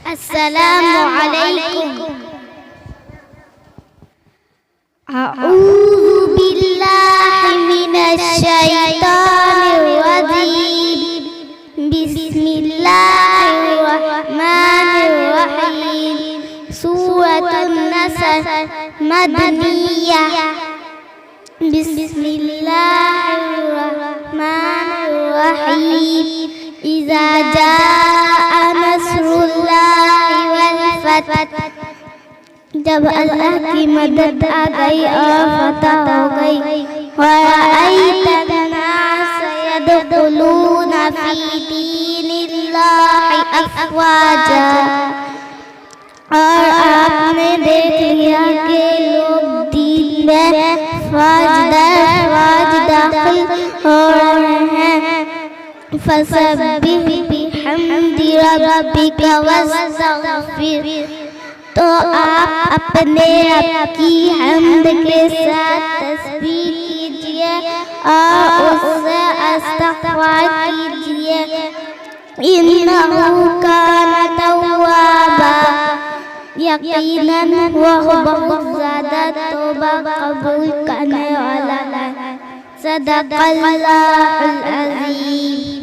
السلام علیکم۔ اعوذ باللہ من الشیطان الرجیم، بسم اللہ الرحمن الرحیم۔ سورۃ النصر مدنیہ۔ بسم اللہ الرحمن الرحیم۔ اذا جاء نصر اللہ والفتح، جب اللہ کی مدد آ گئی اور فتح ہو گئی۔ وَرَأَيْتَ النَّاسَ يَدْخُلُونَ فِي دِينِ اللَّهِ أَفْوَاجًا، اور آپ نے دیکھ لیا کہ لوگ دین میں فوج در فوج داخل ہو رہے ہیں۔ فَسَبِّحْ بِحَمْدِ رَبِّكَ وَاسْتَغْفِرْ، تو آپ اپنے رب کی حمد کے ساتھ تسبیح کیجئے اور اس سے استغفار کیجئے، اِنَّهُ كَانَ تَوَّابًا، یقیناً وہ بہت زیادہ توبہ قبول کرنے والا ہے۔ صدق اللہ العظیم۔